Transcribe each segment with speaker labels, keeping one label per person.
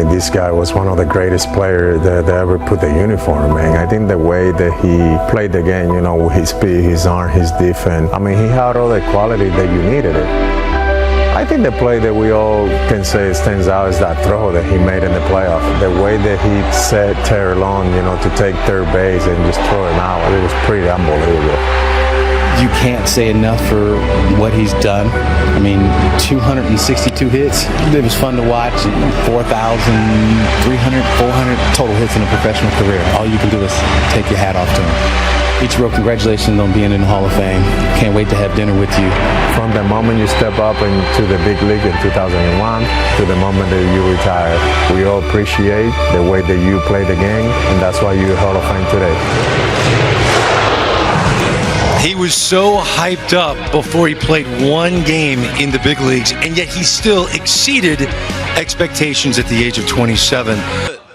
Speaker 1: mean, this guy was one of the greatest players that ever put the uniform, man. I think the way that he played the game, you know, with his speed, his arm, his defense, I mean, he had all the quality that you needed it. I think the play that we all can say stands out is that throw that he made in the playoff. The way that he set Terry Long, you know, to take third base and just throw him out, it was pretty unbelievable.
Speaker 2: You can't say enough for what he's done. I mean, 262 hits. It was fun to watch. 4,300, 400 total hits in a professional career. All you can do is take your hat off to him. Ichiro, congratulations on being in the Hall of Fame. Can't wait to have dinner with you.
Speaker 1: From the moment you step up into the big league in 2001 to the moment that you retire, we all appreciate the way that you play the game, and that's why you're Hall of Fame today.
Speaker 3: He was so hyped up before he played one game in the big leagues, and yet he still exceeded expectations at the age of 27.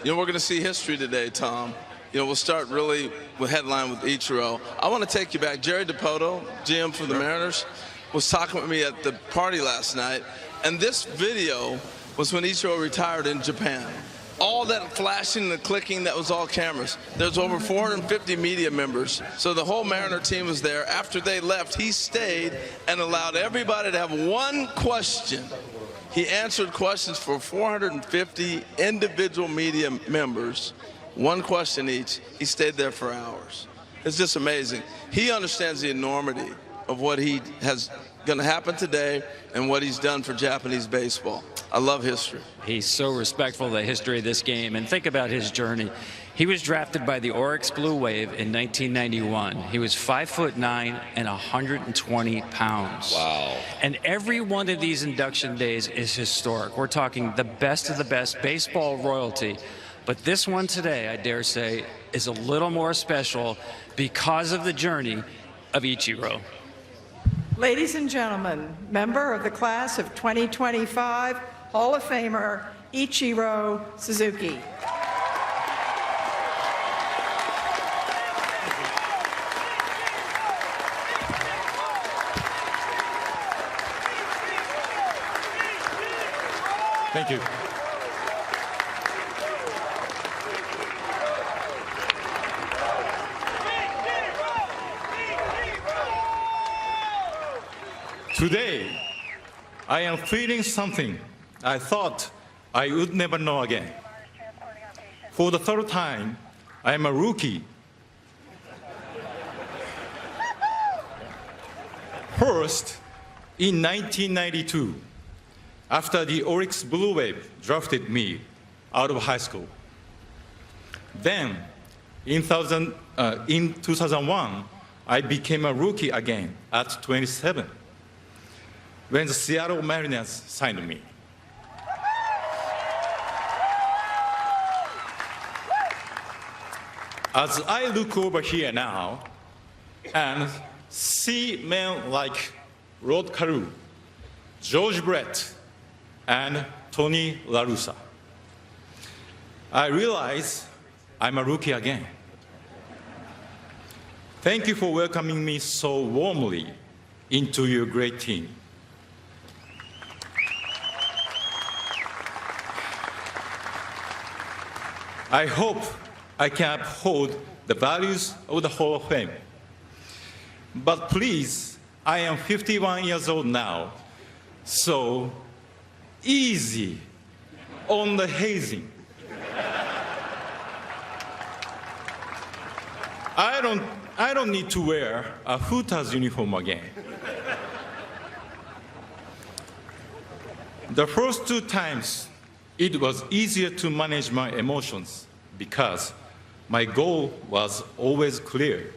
Speaker 4: You know, we're going to see history today, Tom. You know, we'll start really with headline with Ichiro. I want to take you back. Jerry DiPoto, GM for the Mariners, was talking with me at the party last night, and this video was when Ichiro retired in Japan. All that flashing and clicking, that was all cameras. There's over 450 media members. So the whole Mariner team was there. After they left, he stayed and allowed everybody to have one question. He answered questions for 450 individual media members, one question each. He stayed there for hours. It's just amazing. He understands the enormity of what he has going to happen today and what he's done for Japanese baseball. I love history.
Speaker 5: He's so respectful of the history of this game. And think about his journey. He was drafted by the Oryx Blue Wave in 1991. He was 5'9" and 120 pounds.
Speaker 3: Wow.
Speaker 5: And every one of these induction days is historic. We're talking the best of the best baseball royalty. But this one today, I dare say, is a little more special because of the journey of Ichiro.
Speaker 6: Ladies and gentlemen, member of the class of 2025, Hall of Famer Ichiro Suzuki.
Speaker 7: Thank you. Today, I am feeling something I thought I would never know again. For the third time, I am a rookie. First, in 1992, after the Oryx Blue Wave drafted me out of high school. Then, in 2001, I became a rookie again at 27. When the Seattle Mariners signed me. As I look over here now and see men like Rod Carew, George Brett, and Tony La Russa, I realize I'm a rookie again. Thank you for welcoming me so warmly into your great team. I hope I can uphold the values of the Hall of Fame. But please, I am 51 years old now, so easy on the hazing. I don't need to wear a Hooters uniform again. The first two times, it was easier to manage my emotions because my goal was always clear,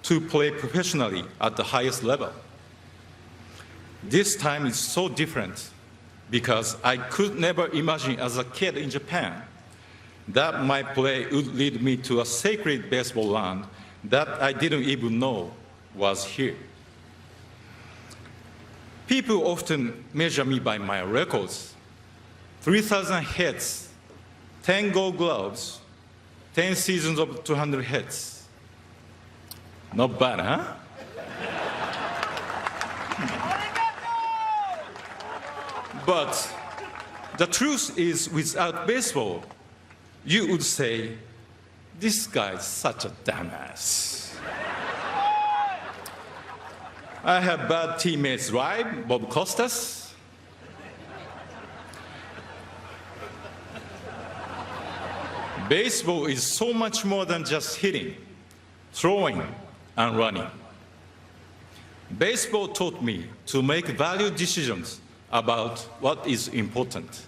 Speaker 7: to play professionally at the highest level. This time is so different because I could never imagine as a kid in Japan that my play would lead me to a sacred baseball land that I didn't even know was here. People often measure me by my records. 3,000 hits, 10 gold gloves, 10 seasons of 200 hits. Not bad, huh? The truth is, without baseball, you would say, this guy's such a dumbass. I have bad teammates, right? Bob Costas. Baseball is so much more than just hitting, throwing, and running. Baseball taught me to make value decisions about what is important.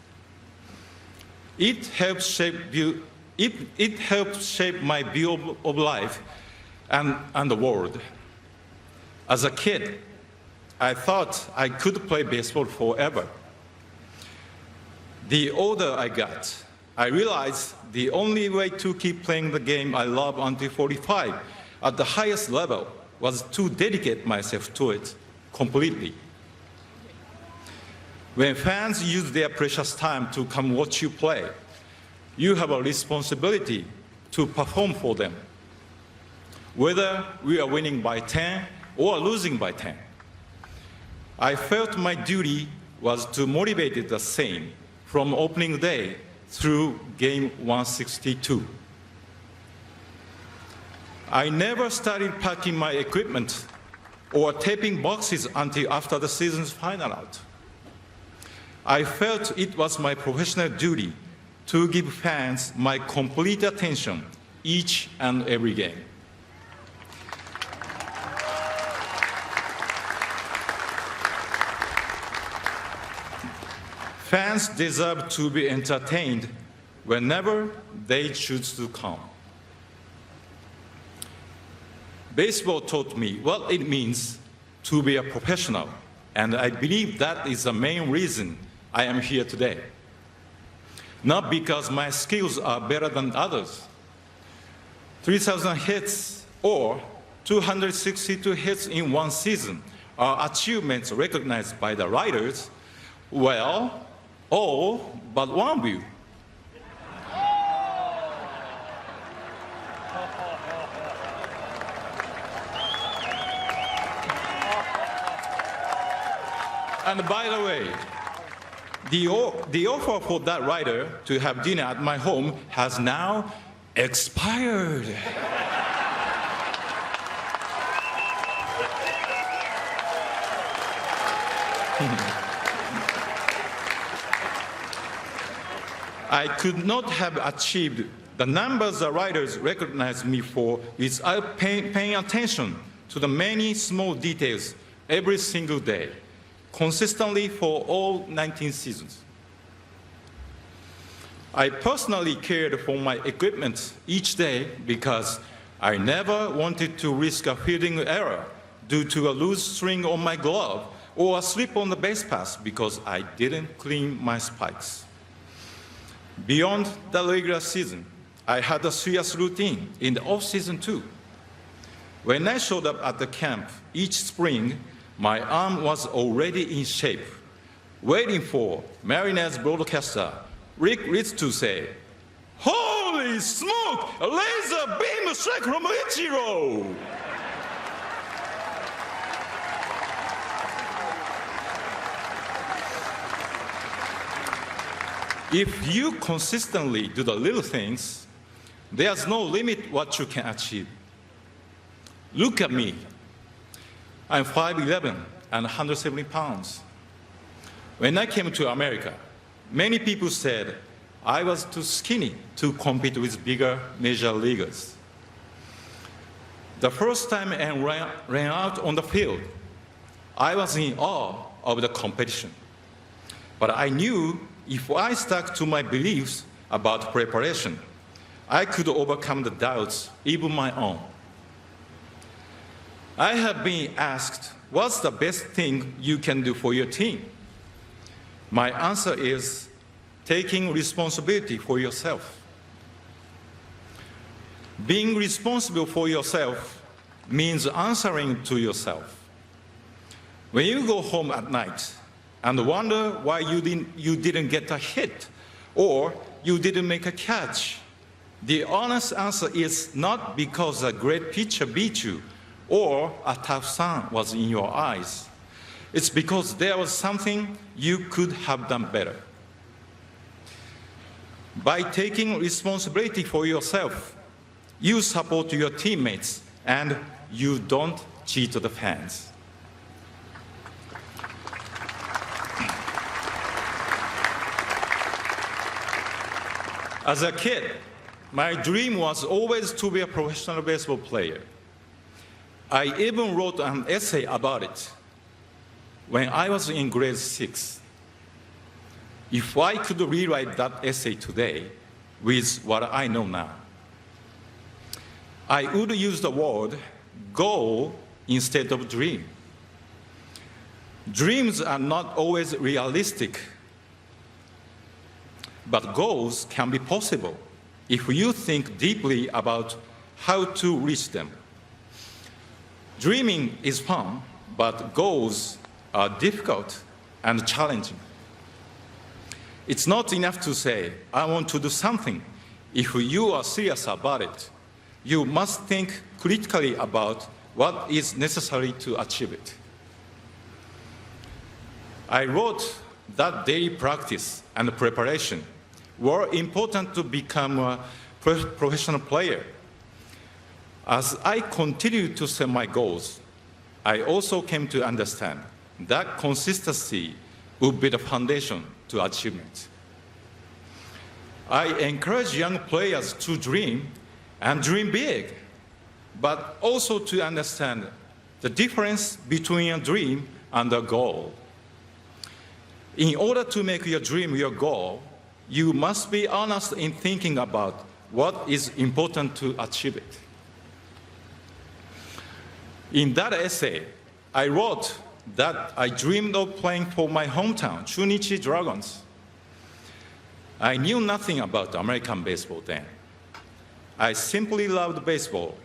Speaker 7: It helps shape my view of life and the world. As a kid, I thought I could play baseball forever. The older I got, I realized the only way to keep playing the game I love until 45 at the highest level was to dedicate myself to it completely. When fans use their precious time to come watch you play, you have a responsibility to perform for them. Whether we are winning by 10 or losing by 10. I felt my duty was to motivate it the same from opening day through game 162. I never started packing my equipment or taping boxes until after the season's final out. I felt it was my professional duty to give fans my complete attention each and every game. Fans deserve to be entertained whenever they choose to come. Baseball taught me what it means to be a professional, and I believe that is the main reason I am here today. Not because my skills are better than others. 3,000 hits or 262 hits in one season are achievements recognized by the writers, well, all but one of you. And by the way, the offer for that writer to have dinner at my home has now expired. I could not have achieved the numbers the writers recognize me for without paying attention to the many small details every single day, consistently for all 19 seasons. I personally cared for my equipment each day because I never wanted to risk a fielding error due to a loose string on my glove or a slip on the base pass because I didn't clean my spikes. Beyond the regular season, I had a serious routine in the off-season too. When I showed up at the camp each spring, my arm was already in shape, waiting for Mariners broadcaster Rick Ritz to say, "Holy smoke, a laser beam strike from Ichiro!" If you consistently do the little things, there's no limit what you can achieve. Look at me. I'm 5'11" and 170 pounds. When I came to America, many people said I was too skinny to compete with bigger major leaguers. The first time I ran out on the field, I was in awe of the competition. But I knew if I stuck to my beliefs about preparation, I could overcome the doubts, even my own. I have been asked, what's the best thing you can do for your team? My answer is taking responsibility for yourself. Being responsible for yourself means answering to yourself. When you go home at night and wonder why you didn't get a hit or you didn't make a catch, the honest answer is not because a great pitcher beat you or a tough sun was in your eyes. It's because there was something you could have done better. By taking responsibility for yourself, you support your teammates and you don't cheat the fans. As a kid, my dream was always to be a professional baseball player. I even wrote an essay about it when I was in grade 6. If I could rewrite that essay today with what I know now, I would use the word goal instead of dream. Dreams are not always realistic, but goals can be possible if you think deeply about how to reach them. Dreaming is fun, but goals are difficult and challenging. It's not enough to say, I want to do something. If you are serious about it, you must think critically about what is necessary to achieve it. I wrote that daily practice and preparation were important to become a professional player. As I continued to set my goals, I also came to understand that consistency would be the foundation to achievement. I encourage young players to dream and dream big, but also to understand the difference between a dream and a goal. In order to make your dream your goal, you must be honest in thinking about what is important to achieve it. In that essay, I wrote that I dreamed of playing for my hometown, Chunichi Dragons. I knew nothing about American baseball then. I simply loved baseball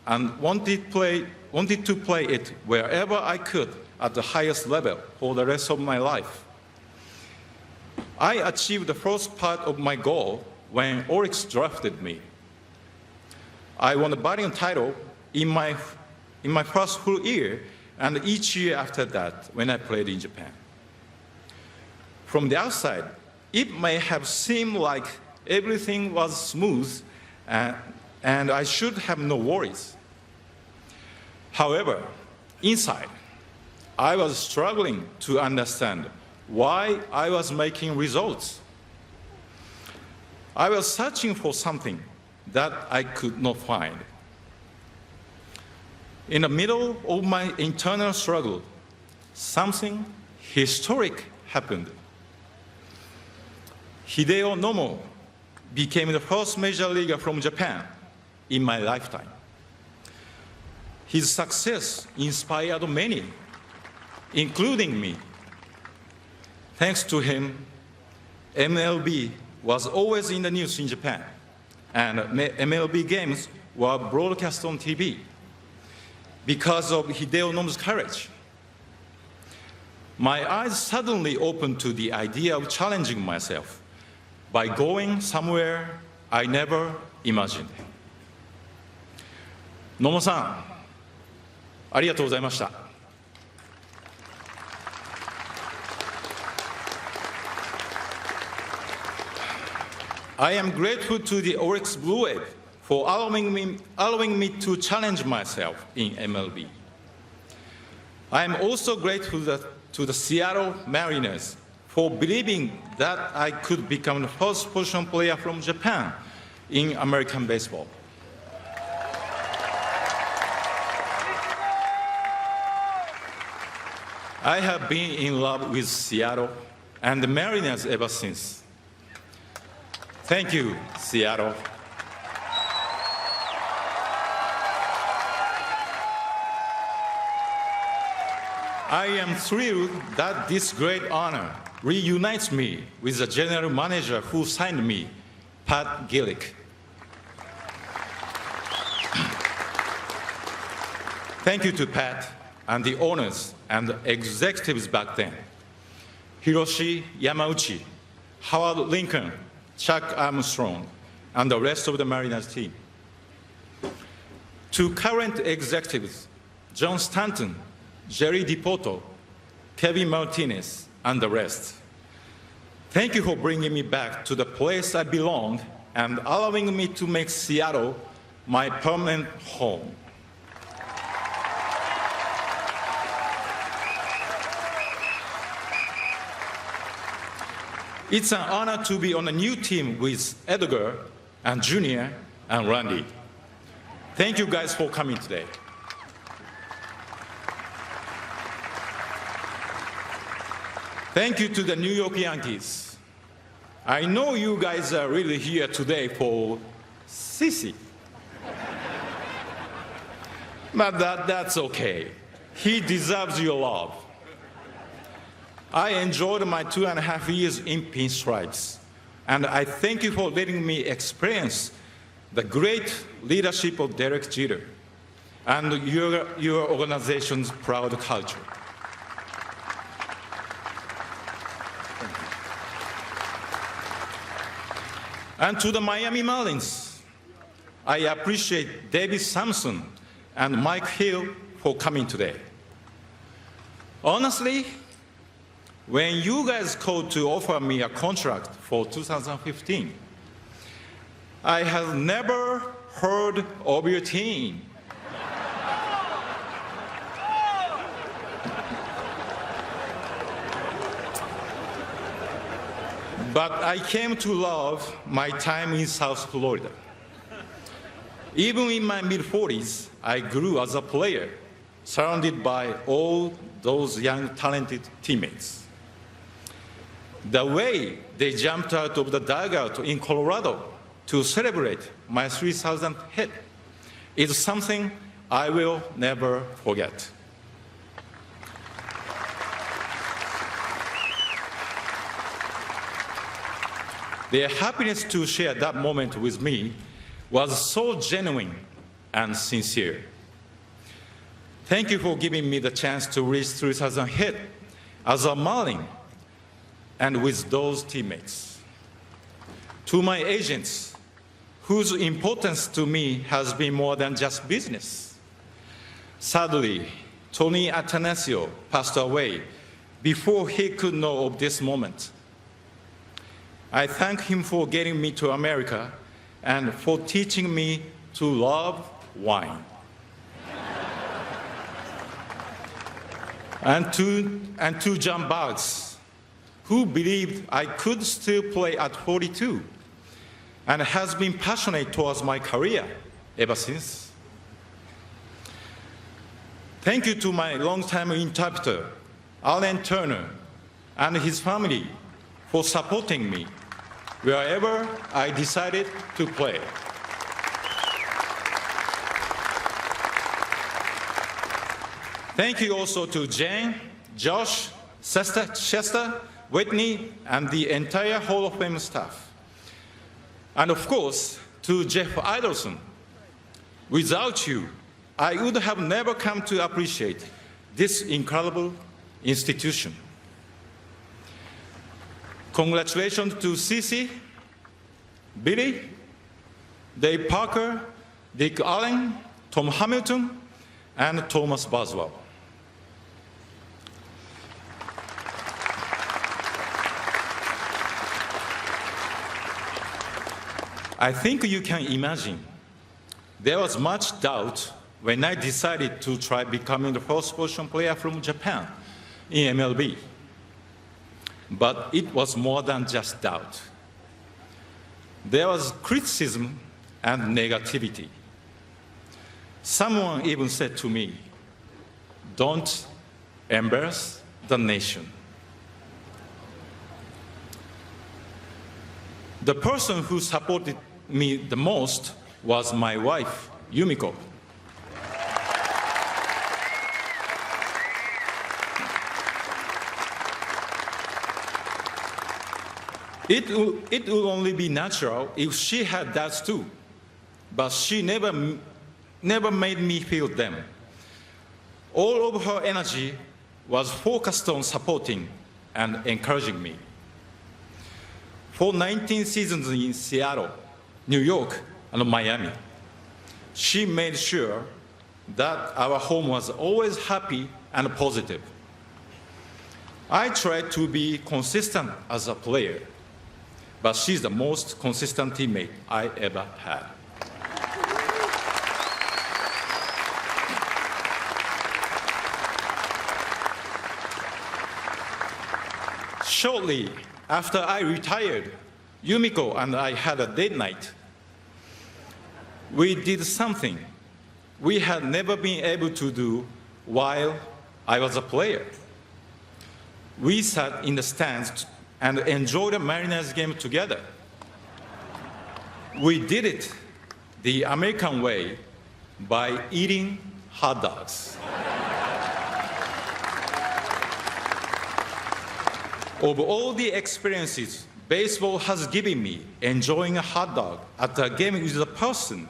Speaker 7: and wanted to play it wherever I could at the highest level for the rest of my life. I achieved the first part of my goal when Oryx drafted me. I won the batting title in my first full year and each year after that when I played in Japan. From the outside, it may have seemed like everything was smooth and I should have no worries. However, inside, I was struggling to understand why I was making results. I was searching for something that I could not find. In the middle of my internal struggle, something historic happened. Hideo Nomo became the first major leaguer from Japan in my lifetime. His success inspired many, including me. Thanks to him, MLB was always in the news in Japan, and MLB games were broadcast on TV because of Hideo Nomo's courage. My eyes suddenly opened to the idea of challenging myself by going somewhere I never imagined. 野茂さん、ありがとうございました。I am grateful to the Oryx Blue Wave for allowing me to challenge myself in MLB. I am also grateful to the Seattle Mariners for believing that I could become the first position player from Japan in American baseball. I have been in love with Seattle and the Mariners ever since. Thank you, Seattle. I am thrilled that this great honor reunites me with the general manager who signed me, Pat Gillick. Thank you to Pat and the owners and executives back then, Hiroshi Yamauchi, Howard Lincoln, Chuck Armstrong, and the rest of the Mariners team. To current executives, John Stanton, Jerry DiPoto, Kevin Martinez, and the rest, Thank you for bringing me back to the place I belong and allowing me to make Seattle my permanent home. It's an honor to be on a new team with Edgar and Junior and Randy. Thank you guys for coming today. Thank you to the New York Yankees. I know you guys are really here today for Sissy. But that's okay. He deserves your love. I enjoyed my 2.5 years in pinstripes, and I thank you for letting me experience the great leadership of Derek Jeter and your organization's proud culture. And to the Miami Marlins, I appreciate David Sampson and Mike Hill for coming today. Honestly, when you guys called to offer me a contract for 2015, I have never heard of your team. But I came to love my time in South Florida. Even in my mid-40s, I grew as a player, surrounded by all those young, talented teammates. The way they jumped out of the dugout in Colorado to celebrate my 3,000th hit is something I will never forget. Their happiness to share that moment with me was so genuine and sincere. Thank you for giving me the chance to reach 3,000 hit as a Marlin and with those teammates. To my agents, whose importance to me has been more than just business. Sadly, Tony Atanasio passed away before he could know of this moment. I thank him for getting me to America and for teaching me to love wine. and to John Boggs, who believed I could still play at 42 and has been passionate towards my career ever since. Thank you to my longtime interpreter, Alan Turner, and his family for supporting me wherever I decided to play. Thank you also to Jane, Josh, Chester, Whitney, and the entire Hall of Fame staff. And of course, to Jeff Idelson. Without you, I would have never come to appreciate this incredible institution. Congratulations to Cece, Billy, Dave Parker, Dick Allen, Tom Hamilton, and Thomas Boswell. I think you can imagine there was much doubt when I decided to try becoming the first position player from Japan in MLB. But it was more than just doubt. There was criticism and negativity. Someone even said to me, "Don't embarrass the nation." The person who supported me the most was my wife, Yumiko. It would only be natural if she had doubts too, but she never made me feel them. All of her energy was focused on supporting and encouraging me. For 19 seasons in Seattle, New York, and Miami, she made sure that our home was always happy and positive. I try to be consistent as a player, but she's the most consistent teammate I ever had. Shortly after I retired, Yumiko and I had a date night. We did something we had never been able to do while I was a player. We sat in the stands and enjoyed a Mariners game together. We did it the American way by eating hot dogs. Of all the experiences baseball has given me, enjoying a hot dog at a game with the person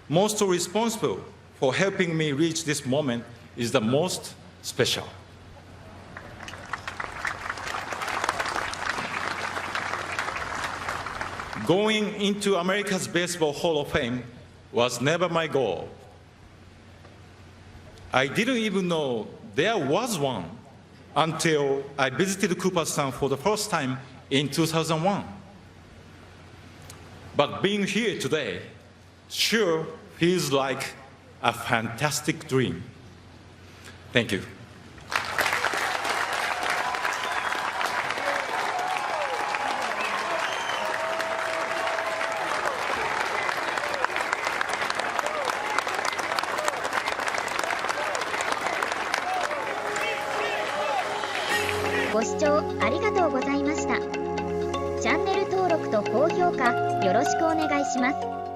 Speaker 7: most responsible for helping me reach this moment is the most special. Going into America's Baseball Hall of Fame was never my goal. I didn't even know there was one until I visited Cooperstown for the first time in 2001. But being here today sure feels like a fantastic dream. Thank you.
Speaker 8: ご視聴ありがとうございました。チャンネル登録と高評価よろしくお願いします。